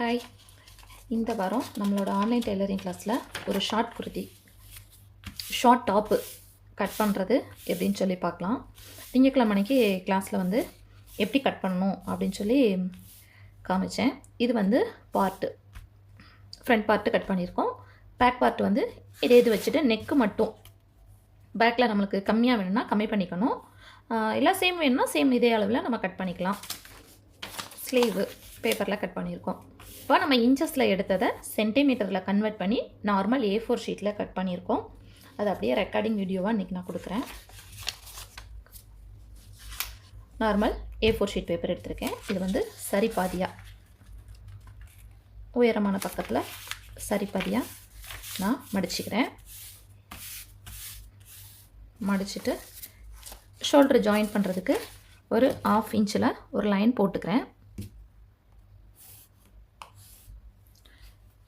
Hi. இந்த வாரம் நம்மளோட ஆன்லைன் டெய்லரிங் கிளாஸில் ஒரு ஷார்ட் டாப்பு கட் பண்ணுறது எப்படின்னு சொல்லி பார்க்கலாம். திங்கட்கிழமை அன்னைக்கு கிளாஸில் வந்து எப்படி கட் பண்ணணும் அப்படின்னு சொல்லி காமிச்சேன். இது வந்து ஃப்ரண்ட் பார்ட்டு கட் பண்ணியிருக்கோம். பேக் பார்ட்டு வந்து இது வச்சுட்டு நெக்கு மட்டும் பேக்கில் நம்மளுக்கு கம்மியாக வேணும்னா கம்மி பண்ணிக்கணும். எல்லாம் சேம் வேணும்னா சேம் இதே அளவில் நம்ம கட் பண்ணிக்கலாம். ஸ்லீவு பேப்பரில் கட் பண்ணியிருக்கோம். இப்போ நம்ம இன்ச்சஸில் எடுத்ததை சென்டிமீட்டரில் கன்வெர்ட் பண்ணி நார்மல் A4 ஷீட்டில் கட் பண்ணியிருக்கோம். அது அப்படியே ரெக்கார்டிங் வீடியோவாக இன்றைக்கி நான் கொடுக்குறேன். நார்மல் A4 ஷீட் பேப்பர் எடுத்திருக்கேன். இது வந்து சரிபாதியாக உயரமான பக்கத்தில் சரிபாதியாக நான் மடிச்சுக்கிறேன். மடிச்சுட்டு ஷோல்டர் ஜாயின் பண்ணுறதுக்கு ஒரு 1/2 இன்ச்சில் ஒரு லைன் போட்டுக்கிறேன்.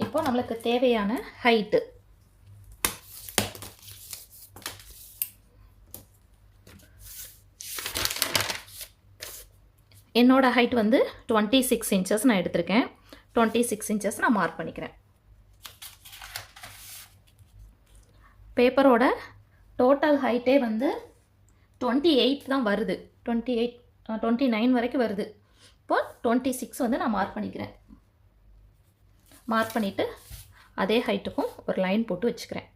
இப்போ நம்மளுக்கு தேவையான ஹைட்டு என்னோட ஹைட் வந்து 26 இன்ச்சஸ் நான் எடுத்திருக்கேன். 26 இன்ச்சஸ் நான் மார்க் பண்ணிக்கிறேன். பேப்பரோட டோட்டல் ஹைட்டே வந்து 28 தான் வருது. 29 வரைக்கும் வருது. இப்போ 26 வந்து நான் மார்க் பண்ணிக்கிறேன். மார்க் பண்ணிவிட்டு அதே ஹைட்டுக்கும் ஒரு லைன் போட்டு வச்சுக்கிறேன்.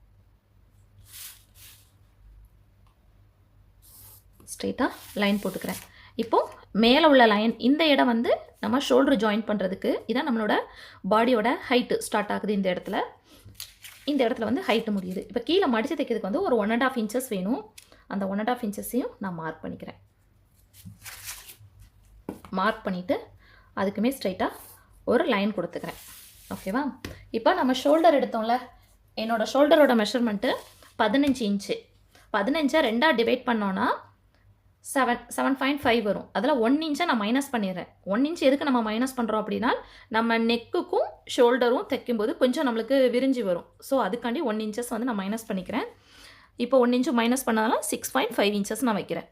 ஸ்ட்ரெயிட்டாக லைன் போட்டுக்கிறேன். இப்போது மேலே உள்ள லைன் இந்த இடம் வந்து நம்ம ஷோல்டர் ஜாயின் பண்ணுறதுக்கு இதான் நம்மளோட பாடியோட ஹைட்டு ஸ்டார்ட் ஆகுது. இந்த இடத்துல வந்து ஹைட்டு முடியுது. இப்போ கீழே மடித்து தைக்கிறதுக்கு வந்து ஒரு 1.5 இன்ச்சஸ் வேணும். அந்த 1.5 இன்ச்சஸையும் நான் மார்க் பண்ணிக்கிறேன். மார்க் பண்ணிவிட்டு அதுக்குமே ஸ்ட்ரைட்டாக ஒரு லைன் கொடுத்துக்கிறேன். ஓகேவா? இப்போ நம்ம ஷோல்டர் எடுத்தோம்ல, என்னோடய ஷோல்டரோட மெஷர்மெண்ட்டு 15 இன்ச்சு. 15 2ஆக டிவைட் பண்ணோன்னா 7.5 வரும். அதில் 1 இன்ச்சை நான் மைனஸ் பண்ணிடுறேன். 1 இன்ச் எதுக்கு நம்ம மைனஸ் பண்ணுறோம் அப்படின்னா, நம்ம நெக்குக்கும் ஷோல்டரும் தைக்கும்போது கொஞ்சம் நம்மளுக்கு விரிஞ்சு வரும். ஸோ அதுக்காண்டி 1 இன்ச்சஸ் வந்து நான் மைனஸ் பண்ணிக்கிறேன். இப்போ 1 இன்ச்சு மைனஸ் பண்ணாலும் 6.5 இன்ச்சஸ் நான் வைக்கிறேன்.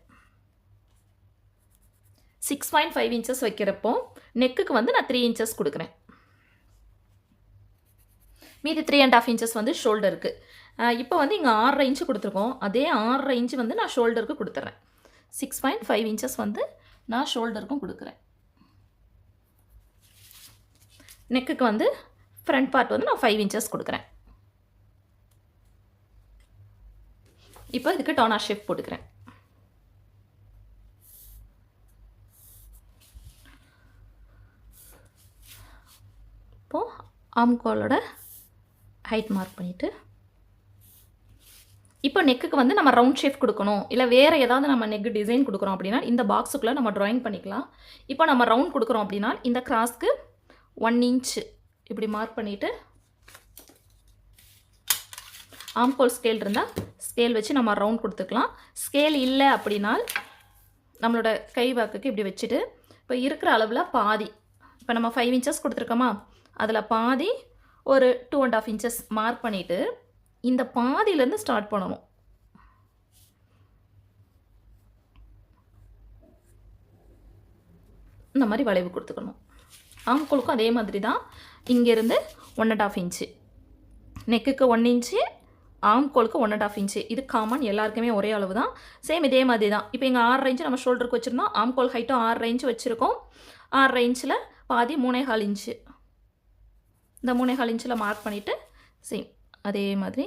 6.5 இன்ச்சஸ் வைக்கிறப்போ நெக்குக்கு வந்து நான் 3 இன்ச்சஸ் கொடுக்குறேன். மீதி 3.5 இன்ச்சஸ் வந்து ஷோல்டருக்கு. இப்போ வந்து இங்கே 6.5 இன்ச்சு கொடுத்துருக்கோம். அதே 6.5 இன்ச்சு வந்து நான் ஷோல்டருக்கு கொடுத்துட்றேன். 6.5 இன்ச்சஸ் வந்து நான் ஷோல்டருக்கும் கொடுக்குறேன். நெக்குக்கு வந்து ஃப்ரண்ட் பார்ட் வந்து நான் 5 இன்ச்சஸ் கொடுக்குறேன். இப்போ இதுக்கு டோனா ஷேப் போட்டுக்கிறேன். இப்போது ஆம்கோலோட ஹைட் மார்க் பண்ணிவிட்டு இப்போ நெக்குக்கு வந்து நம்ம ரவுண்ட் ஷேப் கொடுக்கணும், இல்லை வேறு ஏதாவது நம்ம நெக்கு டிசைன் கொடுக்குறோம் அப்படின்னா இந்த பாக்ஸுக்குள்ளே நம்ம ட்ராயிங் பண்ணிக்கலாம். இப்போ நம்ம ரவுண்ட் கொடுக்குறோம் அப்படின்னா இந்த கிராஸ்க்கு 1 இன்ச்சு இப்படி மார்க் பண்ணிவிட்டு ஆம்கோல் ஸ்கேல் இருந்தால் ஸ்கேல் வச்சு நம்ம ரவுண்ட் கொடுத்துக்கலாம். ஸ்கேல் இல்லை அப்படின்னா நம்மளோட கை வாக்குக்கு இப்படி வச்சுட்டு இப்போ இருக்கிற அளவில் பாதி, இப்போ நம்ம 5 இன்ச்சஸ் கொடுத்துருக்கோமா, அதில் பாதி ஒரு 2.5 இன்ச்சஸ் மார்க் பண்ணிவிட்டு இந்த பாதியிலேருந்து ஸ்டார்ட் பண்ணணும். இந்த மாதிரி வளைவு கொடுத்துக்கணும். ஆம்கோலுக்கும் அதே மாதிரி தான். இங்கேருந்து 1.5 இன்ச்சு, நெக்குக்கு 1 இன்ச்சு, ஆம்கோலுக்கு 1.5 இன்ச்சு. இது காமன், எல்லாருக்குமே ஒரே அளவு தான். சேம் இதே மாதிரி தான். இப்போ இங்கே 6.5 இன்ச்சு நம்ம ஷோல்டருக்கு வச்சுருந்தோம். ஆம்கோல் ஹைட்டும் 6.5 இன்ச்சு வச்சுருக்கோம். 6.5 இன்ச்சில் பாதி 3.25 இன்ச்சு. இந்த 3.25 இன்ச்சில் மார்க் பண்ணிவிட்டு சேம் அதே மாதிரி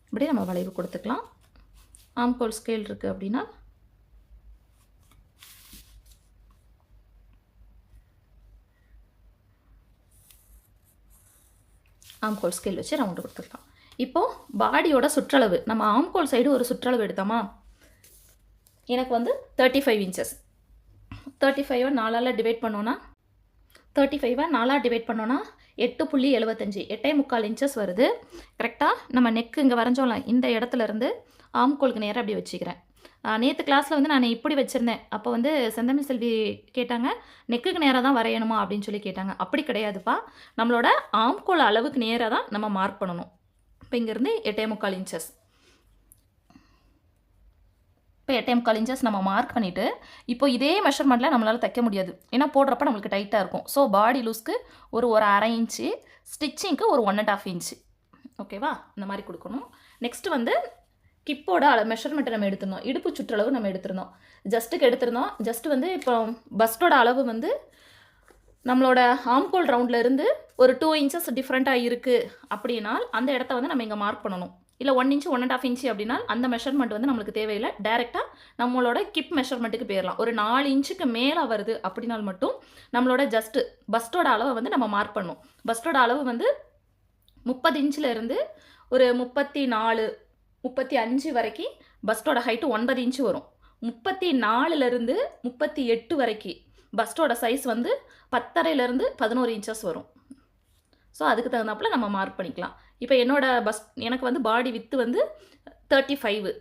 இப்படி நம்ம வளைவு கொடுத்துக்கலாம். ஆம்கோல் ஸ்கேல் இருக்குது அப்படின்னா ஆம்கோல் ஸ்கேல் வச்சு ரவுண்டு கொடுத்துக்கலாம். இப்போது பாடியோட சுற்றளவு நம்ம ஆம்கோல் சைடு ஒரு சுற்றளவு எடுத்தோமா, எனக்கு வந்து 35 இன்ச்சஸ். 35 4ஆல் டிவைட் பண்ணோன்னா 8.75 8.75 இன்ச்சஸ் வருது. கரெக்டாக நம்ம நெக்கு இங்கே வரைஞ்சோம்ல, இந்த இடத்துலேருந்து ஆம்கோலுக்கு நேராக அப்படி வச்சுக்கிறேன். நேற்று கிளாஸில் வந்து நான் இப்படி வச்சுருந்தேன். அப்போ வந்து செந்தமிழ் செல்வி கேட்டாங்க, நெக்குக்கு நேராக தான் வரையணுமா அப்படின்னு சொல்லி கேட்டாங்க. அப்படி கிடையாதுப்பா, நம்மளோட ஆம்கோல் அளவுக்கு நேராக தான் நம்ம மார்க் பண்ணணும். இப்போ இங்கேருந்து 8.75 இன்ச்சஸ். இப்போ 8.25 இன்ச்சஸ் நம்ம மார்க் பண்ணிவிட்டு இப்போ இதே மெஷர்மெண்ட்டில் நம்மளால் தைக்க முடியாது, ஏன்னா போடுறப்ப நம்மளுக்கு டைட்டாக இருக்கும். ஸோ பாடி லூஸ்க்கு ஒரு 1/2 இன்ச்சு, ஸ்டிச்சிங்க்கு ஒரு 1.5 இன்ச்சு. ஓகேவா? இந்த மாதிரி கொடுக்கணும். நெக்ஸ்ட்டு வந்து கிப்போட மெஷர்மெண்ட்டை நம்ம எடுத்துருந்தோம், இடுப்பு சுற்றளவு நம்ம எடுத்திருந்தோம், ஜஸ்ட்டுக்கு எடுத்திருந்தோம். ஜஸ்ட்டு வந்து இப்போ பஸ்ட்டோட அளவு வந்து நம்மளோட ஆம்கோல் ரவுண்டில் இருந்து ஒரு 2 இன்ச்சஸ் டிஃப்ரெண்ட்டாக இருக்குது அப்படின்னா அந்த இடத்த வந்து நம்ம இங்கே மார்க் பண்ணணும். இல்லை 1 இன்ச்சு 1.5 இன்ச்சு அப்படின்னா அந்த மெஷர்மெண்ட் வந்து நம்மளுக்கு தேவையில்லை, டேரெக்டாக நம்மளோட கிப் மெஷர்மெண்ட்டுக்கு போயிடலாம். ஒரு 4 இன்ச்சுக்கு மேலே வருது அப்படின்னால் மட்டும் நம்மளோட ஜஸ்ட்டு பஸ்ட்டோட அளவை வந்து நம்ம மார்க் பண்ணணும். பஸ்ட்டோட அளவு வந்து 30 இன்ச்சில் இருந்து ஒரு 34, 35 வரைக்கும் பஸ்ட்டோட ஹைட்டு 9 இன்ச்சு வரும். 34லேருந்து 38 வரைக்கும் பஸ்ட்டோட சைஸ் வந்து 10.5லேருந்து 11 இன்ச்சஸ் வரும். ஸோ அதுக்கு தகுந்தாப்புல நம்ம மார்க் பண்ணிக்கலாம். இப்போ எனக்கு வந்து பாடி வித்து வந்து 35,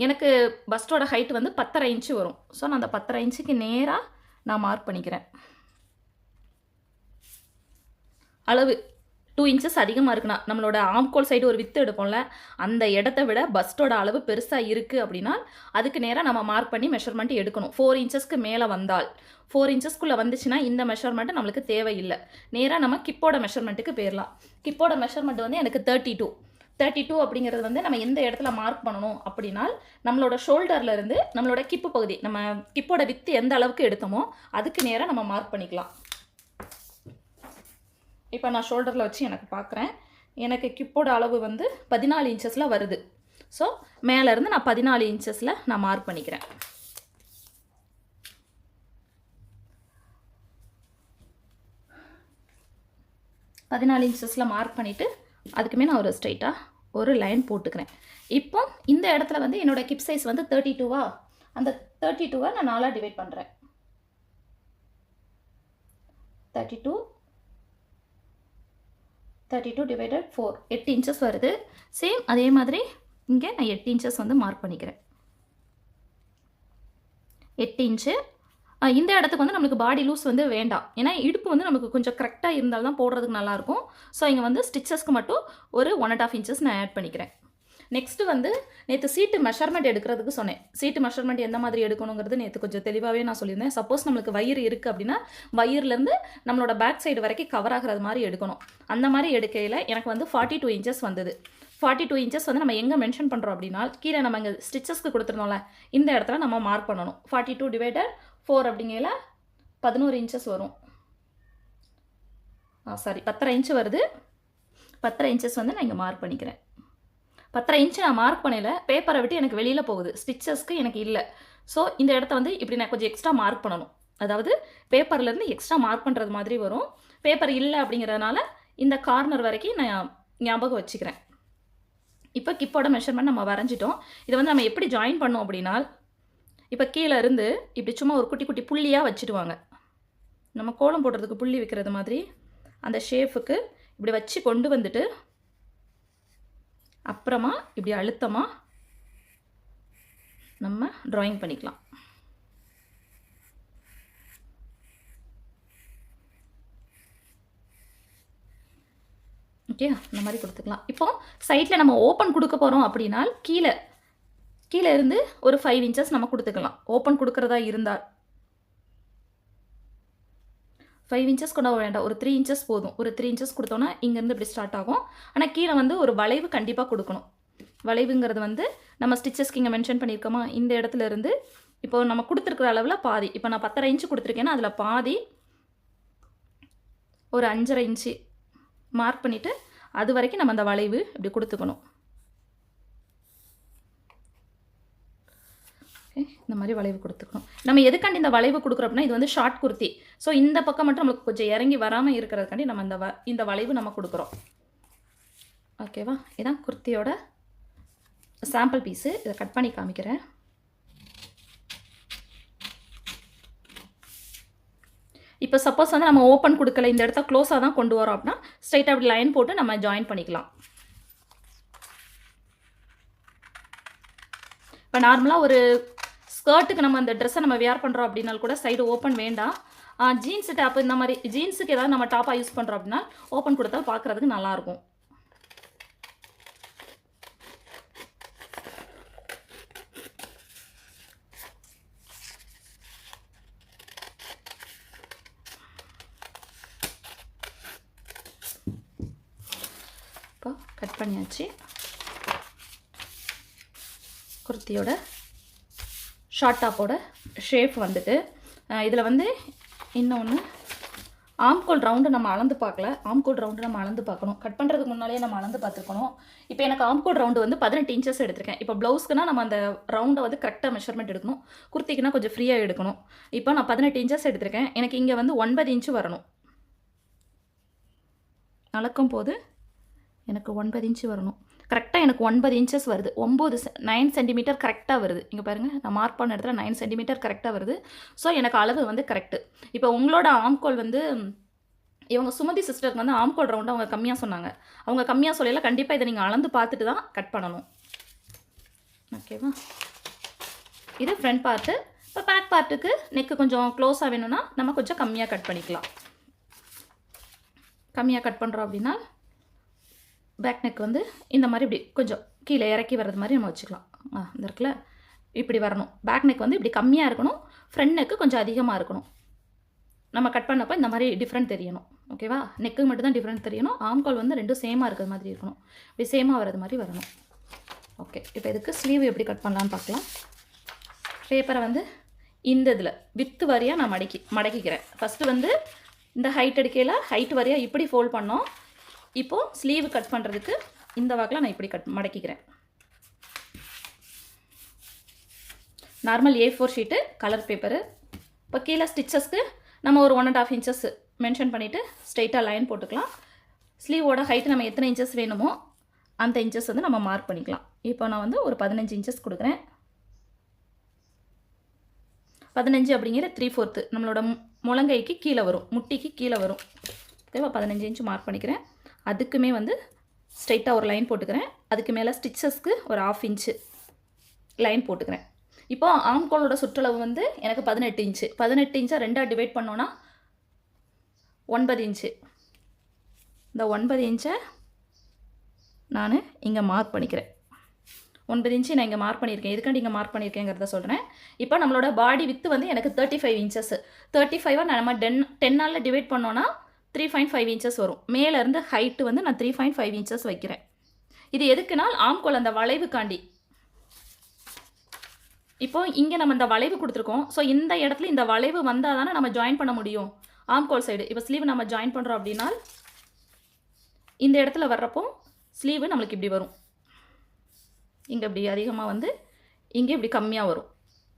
எனக்கு பஸ்ட்டோட ஹைட் வந்து 10.5 இன்ச்சு வரும். ஸோ நான் அந்த 10.5 இன்ச்சுக்கு நேராக நான் மார்க் பண்ணிக்கிறேன். அளவு 2 இன்ச்சஸ் அதிகமாக இருக்குன்னா நம்மளோட ஆம்கோல் சைடு ஒரு வித்து எடுப்போம்ல, அந்த இடத்த விட பஸ்ட்டோட அளவு பெருசாக இருக்குது அப்படின்னா அதுக்கு நேராக நம்ம மார்க் பண்ணி மெஷர்மெண்ட் எடுக்கணும். 4 இன்ச்சஸ்க்கு மேலே வந்தால், 4 இன்ச்சஸ்க்குள்ளே வந்துச்சுன்னா இந்த மெஷர்மெண்ட் நம்மளுக்கு தேவையில்லை, நேராக நம்ம கிப்போட மெஷர்மெண்ட்டுக்கு போயிடலாம். கிப்போட மெஷர்மெண்ட் வந்து எனக்கு 32 அப்படிங்கிறது வந்து நம்ம எந்த இடத்துல மார்க் பண்ணணும் அப்படின்னா நம்மளோட ஷோல்டரில் இருந்து நம்மளோட கிப்பு பகுதி, நம்ம கிப்போட வித்து எந்த அளவுக்கு எடுத்தோமோ அதுக்கு நேராக நம்ம மார்க் பண்ணிக்கலாம். இப்போ நான் ஷோல்டரில் வச்சு எனக்கு பார்க்குறேன், எனக்கு கிப்போட அளவு வந்து 14 இன்ச்சஸில் வருது. ஸோ மேலேருந்து நான் 14 இன்ச்சஸில் நான் மார்க் பண்ணிக்கிறேன். இன்ச்சஸில் மார்க் பண்ணிவிட்டு அதுக்குமே நான் ஒரு ஸ்ட்ரைட்டாக ஒரு லைன் போட்டுக்கிறேன். இப்போ இந்த இடத்துல வந்து என்னோடய கிப் சைஸ் வந்து 32வா, அந்த 32வை நான் 4ஆக டிவைட் பண்ணுறேன். 32 டிவைடட் 4, 8 இன்ச்சஸ் வருது. சேம் அதே மாதிரி இங்கே நான் 8 இன்ச்சஸ் வந்து மார்க் பண்ணிக்கிறேன். 8 இன்ச்சு. இந்த இடத்துக்கு வந்து நம்மளுக்கு பாடி லூஸ் வந்து வேண்டாம், ஏன்னா இடுப்பு வந்து நமக்கு கொஞ்சம் கரெக்டாக இருந்தால் தான் போடுறதுக்கு நல்லாயிருக்கும். ஸோ இங்கே வந்து ஸ்டிச்சஸ்க்கு மட்டும் ஒரு 1.5 இன்ச்சஸ் நான் ஆட் பண்ணிக்கிறேன். நெக்ஸ்ட்டு வந்து நேற்று சீட்டு மெஷர்மெண்ட் எடுக்கிறதுக்கு சொன்னேன். சீட்டு மெஷர்மெண்ட் எந்த மாதிரி எடுக்கணுங்கிறது நேற்று கொஞ்சம் தெளிவாகவே நான் சொல்லியிருந்தேன். சப்போஸ் நம்மளுக்கு வயிறு இருக்குது அப்படின்னா வயிறுலேருந்து நம்மளோட பேக் சைடு வரைக்கும் கவர் ஆகிறது மாதிரி எடுக்கணும். அந்த மாதிரி எடுக்கையில் எனக்கு வந்து 42 இன்ச்சஸ் வந்தது. 42 இன்ச்சஸ் வந்து நம்ம எங்கே மென்ஷன் பண்ணுறோம் அப்படின்னா கீழே நம்ம இங்கே ஸ்டிச்சஸ்க்கு கொடுத்துருந்தோம்ல, இந்த இடத்துல நம்ம மார்க் பண்ணணும். 42 டிவைடட் 4 அப்படிங்கையில் 11 இன்ச்சஸ் வரும். 10.5 இன்ச்சு வருது. 10.5 இன்ச்சஸ் வந்து நான் இங்கே மார்க் பண்ணிக்கிறேன். 10.5 இன்ச்சு நான் மார்க் பண்ணல, பேப்பரை விட்டு எனக்கு வெளியில் போகுது, ஸ்டிச்சஸ்க்கு எனக்கு இல்லை. ஸோ இந்த இடத்த வந்து இப்படி நான் கொஞ்சம் எக்ஸ்ட்ரா மார்க் பண்ணணும். அதாவது பேப்பர்லேருந்து எக்ஸ்ட்ரா மார்க் பண்ணுறது மாதிரி வரும். பேப்பர் இல்லை அப்படிங்கிறதுனால இந்த கார்னர் வரைக்கும் நான் ஞாபகம் வச்சுக்கிறேன். இப்போ கிப்போட மெஷர்மெண்ட் நம்ம வரைஞ்சிட்டோம். இதை வந்து நம்ம எப்படி ஜாயின் பண்ணோம் அப்படின்னா, இப்போ கீழே இருந்து இப்படி சும்மா ஒரு குட்டி குட்டி புள்ளியாக வச்சுடுவாங்க. நம்ம கோலம் போடுறதுக்கு புள்ளி வைக்கிறது மாதிரி அந்த ஷேஃபுக்கு இப்படி வச்சு கொண்டு வந்துட்டு அப்புறமா இப்படி அழுத்தமாக நம்ம ட்ராயிங் பண்ணிக்கலாம். ஓகே, இந்த மாதிரி கொடுத்துக்கலாம். இப்போ சைட்டில் நம்ம ஓப்பன் கொடுக்க போகிறோம் அப்படின்னா கீழே இருந்து ஒரு 5 இன்ச்சஸ் நம்ம கொடுத்துக்கலாம். ஓப்பன் கொடுக்குறதா இருந்தால் 5 இன்ச்சஸ் கூட வேண்டாம், ஒரு 3 இன்ச்சஸ் போதும். ஒரு 3 இன்ச்சஸ் கொடுத்தோன்னா இங்கேருந்து இப்படி ஸ்டார்ட் ஆகும். ஆனால் கீழே வந்து ஒரு வளைவு கண்டிப்பாக கொடுக்கணும். வளைவுங்கிறது வந்து நம்ம ஸ்டிச்சஸ்க்கு இங்கே மென்ஷன் பண்ணியிருக்கோமா, இந்த இடத்துல இருந்து இப்போ நம்ம கொடுத்துருக்குற அளவில் பாதி, இப்போ நான் 10.5 இன்ச்சு கொடுத்துருக்கேன்னா அதில் பாதி ஒரு 5.5 இன்ச்சு மார்க் பண்ணிவிட்டு அது வரைக்கும் நம்ம அந்த வளைவு இப்படி கொடுத்துக்கணும். இந்த மாதிரி வளைவு கொடுத்துக்கணும். நம்ம எதுக்காண்டி இந்த வளைவு கொடுக்குறோம் அப்படின்னா, இது வந்து ஷார்ட் குர்த்தி. ஸோ இந்த பக்கம் மட்டும் நம்மளுக்கு கொஞ்சம் இறங்கி வராமல் இருக்கிறதுக்காண்டி நம்ம இந்த வளைவு நம்ம கொடுக்குறோம். ஓகேவா? இதான் குர்த்தியோட சாம்பிள் பீஸு. இதை கட் பண்ணி காமிக்கிறேன். இப்போ சப்போஸ் வந்து நம்ம ஓப்பன் கொடுக்கல, இந்த இடத்த க்ளோஸாக தான் கொண்டு வரோம் அப்படின்னா ஸ்ட்ரைட்டாக அப்படி லைன் போட்டு நம்ம ஜாயின் பண்ணிக்கலாம். இப்போ நார்மலாக ஒரு ஸ்கர்ட்டுக்கு நம்ம அந்த ட்ரெஸ்ஸை நம்ம வியர் பண்ணுறோம் அப்படின்னாலும் கூட சைடு ஓப்பன் வேண்டாம். ஜீன்ஸு டாப் இந்த மாதிரி ஜீன்ஸுக்கு ஏதாவது நம்ம டாப்பாக யூஸ் பண்ணுறோம் அப்படின்னா ஓப்பன் கொடுத்தால் பார்க்குறதுக்கு நல்லாயிருக்கும். கட் பண்ணியாச்சு. குர்த்தியோட ஷார்ட் டாப்போட ஷேப் வந்துட்டு இதில் வந்து இன்னொன்று ஆம்கோல் ரவுண்டு நம்ம அளந்து பார்க்கல. ஆம்கோல் ரவுண்டு நம்ம அளந்து பார்க்கணும். கட் பண்ணுறதுக்கு முன்னாலேயே நம்ம அளந்து பார்த்துருக்கணும். இப்போ எனக்கு ஆம்கோல் ரவுண்டு வந்து 18 இன்ச்சஸ் எடுத்திருக்கேன். இப்போ ப்ளவுஸ்க்குனா நம்ம அந்த ரவுண்டை வந்து கரெக்டாக மெஷர்மெண்ட் எடுக்கணும். குர்த்திக்குனா கொஞ்சம் ஃப்ரீயாக எடுக்கணும். இப்போ நான் 18 இன்ச்சஸ் எடுத்திருக்கேன். எனக்கு இங்கே வந்து 9 இன்ச்சு வரணும். அளக்கும் போது எனக்கு 9 இன்ச்சு வரணும். கரெக்டாக எனக்கு 9 இன்ச்சஸ் வருது. 9 சென்டிமீட்டர் கரெக்டாக வருது. இங்கே பாருங்கள், நான் மார்க் பண்ண இடத்துல 9 சென்டிமீட்டர் கரெக்டாக வருது. ஸோ எனக்கு அளவு வந்து கரெக்டு. இப்போ உங்களோட ஆம்கோல் வந்து இவங்க சுமதி சிஸ்டருக்கு வந்து ஆம்கோல் ரவுண்டு அவங்க கம்மியாக சொன்னாங்க. அவங்க கம்மியாக சொல்லல. கண்டிப்பாக இதை நீங்கள் அளந்து பார்த்துட்டு தான் கட் பண்ணணும். ஓகேவா? இது ஃப்ரண்ட் பார்ட்டு. இப்போ பேக் பார்ட்டுக்கு நெக்கு கொஞ்சம் க்ளோஸாக வேணும்னா நம்ம கொஞ்சம் கம்மியாக கட் பண்ணிக்கலாம். கம்மியாக கட் பண்ணுறோம் அப்படின்னா பேக் நெக் வந்து இந்த மாதிரி இப்படி கொஞ்சம் கீழே இறக்கி வர்றது மாதிரி நம்ம வச்சுக்கலாம். இந்த இருக்குல்ல, இப்படி வரணும். பேக் நெக் வந்து இப்படி கம்மியாக இருக்கணும். ஃப்ரண்ட் நெக்கு கொஞ்சம் அதிகமாக இருக்கணும். நம்ம கட் பண்ணப்போ இந்த மாதிரி டிஃப்ரெண்ட் தெரியணும். ஓகேவா? நெக்கு மட்டும் தான் டிஃப்ரெண்ட் தெரியணும். ஆம்கால் வந்து ரெண்டும் சேமாக இருக்கிற மாதிரி இருக்கணும். இப்படி சேமாக வர்றது மாதிரி வரணும். ஓகே, இப்போ இதுக்கு ஸ்லீவ் எப்படி கட் பண்ணலான்னு பார்க்கலாம். பேப்பரை வந்து இந்த இதில் வித்து வரையாக நான் மடக்கிக்கிறேன். ஃபஸ்ட்டு வந்து இந்த ஹைட் எடுக்கையில் ஹைட் வரையாக இப்படி ஃபோல்ட் பண்ணோம். இப்போது ஸ்லீவ் கட் பண்ணுறதுக்கு இந்த வாக்கில் நான் இப்படி மடக்கிக்கிறேன். Normal A4 sheet colour paper. இப்போ கீழே ஸ்டிச்சஸ்க்கு நம்ம ஒரு 1.5 இன்ச்சஸ் மென்ஷன் பண்ணிவிட்டு ஸ்ட்ரெயிட்டாக லைன் போட்டுக்கலாம். ஸ்லீவோட ஹைட்டு நம்ம எத்தனை இன்ச்சஸ் வேணுமோ அந்த இன்ச்சஸ் வந்து நம்ம மார்க் பண்ணிக்கலாம். இப்போ நான் வந்து ஒரு 15 இன்ச்சஸ் கொடுக்குறேன். 15 அப்படிங்கிற 3/4 நம்மளோட முழங்கைக்கு கீழே வரும், முட்டிக்கு கீழே வரும். ஓகேவா? 15 இன்ச்சு மார்க் பண்ணிக்கிறேன். அதுக்குமே வந்து ஸ்ட்ரெயிட்டாக ஒரு லைன் போட்டுக்கிறேன். அதுக்கு மேலே ஸ்டிச்சஸ்க்கு ஒரு 1/2 இன்ச்சு லைன் போட்டுக்கிறேன். இப்போ ஆம்கோலோட சுற்றளவு வந்து எனக்கு 18 இன்ச்சு. 18 இன்ச்சை 2ஆக டிவைட் பண்ணோன்னா 9 இன்ச்சு. இந்த 9 இன்ச்சை நான் இங்கே மார்க் பண்ணிக்கிறேன். 9 இன்ச்சு நான் இங்கே மார்க் பண்ணியிருக்கேன். எதுக்காண்டி இங்கே மார்க் பண்ணியிருக்கேங்கிறத சொல்கிறேன். இப்போ நம்மளோட பாடி வித்து வந்து எனக்கு 35 இன்ச்சஸ். 35 நம்ம 10ஆல் டிவைட் பண்ணோன்னா 3.5 இன்ச்சஸ் வரும். மேலேருந்து ஹைட்டு வந்து நான் 3.5 இன்ச்சஸ் வைக்கிறேன். இது எதுக்குனால் ஆம்கோல் அந்த வளைவுக்காண்டி. இப்போ இங்கே நம்ம இந்த வளைவு கொடுத்துருக்கோம். ஸோ இந்த இடத்துல இந்த வளைவு வந்தால் தானே நம்ம ஜாயின் பண்ண முடியும் ஆம்கோல் சைடு. இப்போ ஸ்லீவ் நம்ம ஜாயின் பண்ணுறோம் அப்படின்னா இந்த இடத்துல வர்றப்போ ஸ்லீவு நம்மளுக்கு இப்படி வரும். இங்கே இப்படி அதிகமாக வந்து இங்கே இப்படி கம்மியாக வரும்.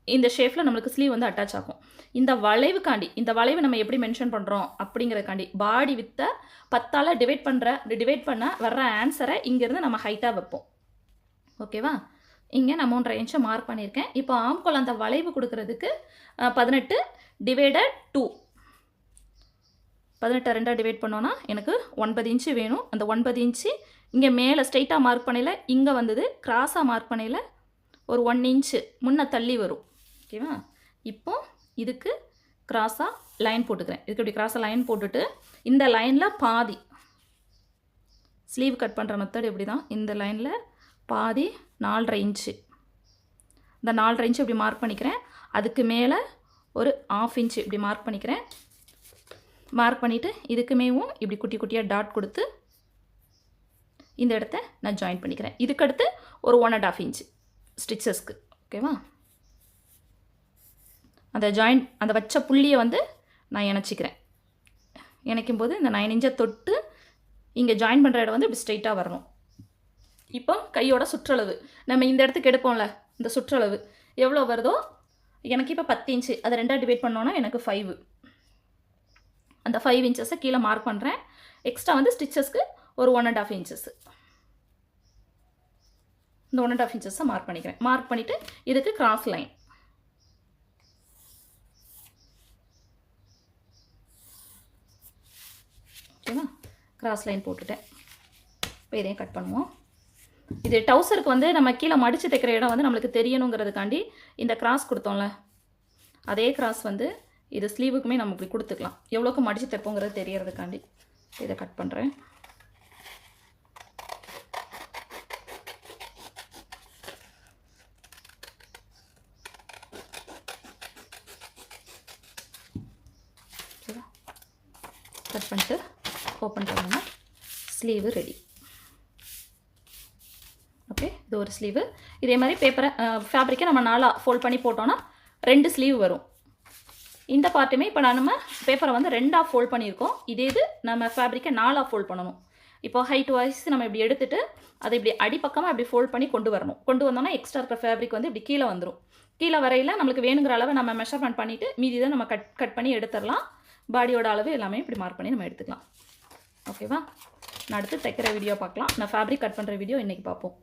இந்த ஷேப்பில் நம்மளுக்கு ஸ்லீவ் வந்து அட்டாச் ஆகும். இந்த வளைவுக்காண்டி, இந்த வளைவு நம்ம எப்படி மென்ஷன் பண்ணுறோம் அப்படிங்கிறக்காண்டி பாடி வித்தை 10ஆல் டிவைட் பண்ண வர்ற ஆன்சரை இங்கேருந்து நம்ம ஹைட்டாக வைப்போம். ஓகேவா? இங்கே நான் 3.5 இன்ச்சை மார்க் பண்ணியிருக்கேன். இப்போ ஆம்கோல் அந்த வளைவு கொடுக்கறதுக்கு 18 டிவைடட் 2. 18 2ஆக டிவைட் பண்ணோன்னா எனக்கு 9 இன்ச்சு வேணும். அந்த 9 இன்ச்சு இங்கே மேலே ஸ்ட்ரைட்டாக மார்க் பண்ணையில் இங்கே வந்தது. கிராஸாக மார்க் பண்ணையில் ஒரு 1 இன்ச்சு முன்ன தள்ளி வரும். ஓகேவா? இப்போ இதுக்கு கிராஸாக லைன் போட்டுக்கிறேன். இதுக்கு இப்படி கிராஸாக லைன் போட்டுட்டு இந்த லைனில் பாதி ஸ்லீவ் கட் பண்ணுற மெத்தட் எப்படி தான், இந்த லைனில் பாதி 4.5 இன்ச்சு. இந்த 4.5 இன்ச்சு இப்படி மார்க் பண்ணிக்கிறேன். அதுக்கு மேலே ஒரு 1/2 இன்ச்சு இப்படி மார்க் பண்ணிக்கிறேன். மார்க் பண்ணிவிட்டு இதுக்குமேவும் இப்படி குட்டி குட்டியாக டாட் கொடுத்து இந்த இடத்த நான் ஜாயின் பண்ணிக்கிறேன். இதுக்கடுத்து ஒரு 1.5 இன்ச்சு ஸ்டிச்சஸ்க்கு. ஓகேவா? அந்த வச்ச புள்ளியை வந்து நான் இணைச்சிக்கிறேன். இணைக்கும் போது இந்த 9 இன்ச்சை தொட்டு இங்கே ஜாயின் பண்ணுற இடம் வந்து இப்படி ஸ்ட்ரைட்டாக வரணும். இப்போ கையோட சுற்றளவு நம்ம இந்த இடத்துக்கு எடுப்போம்ல, இந்த சுற்றளவு எவ்வளோ வருதோ எனக்கு இப்போ 10 இன்ச்சு. அதை 2ஆக டிவைட் பண்ணோன்னா எனக்கு 5. அந்த 5 இன்ச்சஸை கீழே மார்க் பண்ணுறேன். எக்ஸ்ட்ரா வந்து ஸ்டிச்சஸ்க்கு ஒரு 1.5 இன்ச்சஸ். இந்த 1.5 இன்ச்சஸை மார்க் பண்ணிக்கிறேன். மார்க் பண்ணிவிட்டு இதுக்கு கிராஸ் லைன். ஓகேவா? கிராஸ் லைன் போட்டுட்டேன். இப்போ இதையும் கட் பண்ணுவோம். இது டவுசருக்கு வந்து நம்ம கீழே மடித்து தைக்கிற இடம் வந்து நம்மளுக்கு தெரியணுங்கிறதுக்காண்டி இந்த கிராஸ் கொடுத்தோம்ல, அதே கிராஸ் வந்து இது ஸ்லீவுக்குமே நம்ம இப்படி கொடுத்துக்கலாம். எவ்வளோக்கு மடித்து தைப்போங்கிறது தெரியறதுக்காண்டி இதை கட் பண்ணுறேன். ஓகேவா? கட் பண்ணிட்டு ஓப்பன் பண்ணோம்னா ஸ்லீவு ரெடி. இது ஒரு ஸ்லீவு. இதே மாதிரி ஃபேப்ரிக்கை நம்ம 4 ஃபோல்ட் பண்ணி போட்டோன்னா 2 ஸ்லீவ் வரும். இந்த பார்ட்டுமே இப்போ நம்ம பேப்பரை வந்து 2 ஃபோல்ட் பண்ணியிருக்கோம். இதே இது நம்ம ஃபேப்ரிக்கை 4 ஃபோல்ட் பண்ணணும். இப்போ ஹைட் வைஸ் நம்ம இப்படி எடுத்துகிட்டு அதை இப்படி அடிப்பக்கமாக இப்படி ஃபோல்ட் பண்ணி கொண்டு வரணும். கொண்டு வந்தோன்னா எக்ஸ்ட்ரா இருக்கிற ஃபேப்ரிக் வந்து இப்படி கீழே வந்துடும். கீழே வரையில் நம்மளுக்கு வேணுங்கிற அளவை நம்ம மெஷர்மெண்ட் பண்ணிவிட்டு மீதி தான் நம்ம கட் பண்ணி எடுத்துடலாம். பாடியோட அளவு எல்லாமே இப்படி மார்க் பண்ணி நம்ம எடுத்துக்கலாம். ஓகேவா? நான் அடுத்து தைக்கிற வீடியோ பார்க்கலாம். நான் ஃபேப்ரிக் கட் பண்ணுற வீடியோ இன்றைக்கி பார்ப்போம்.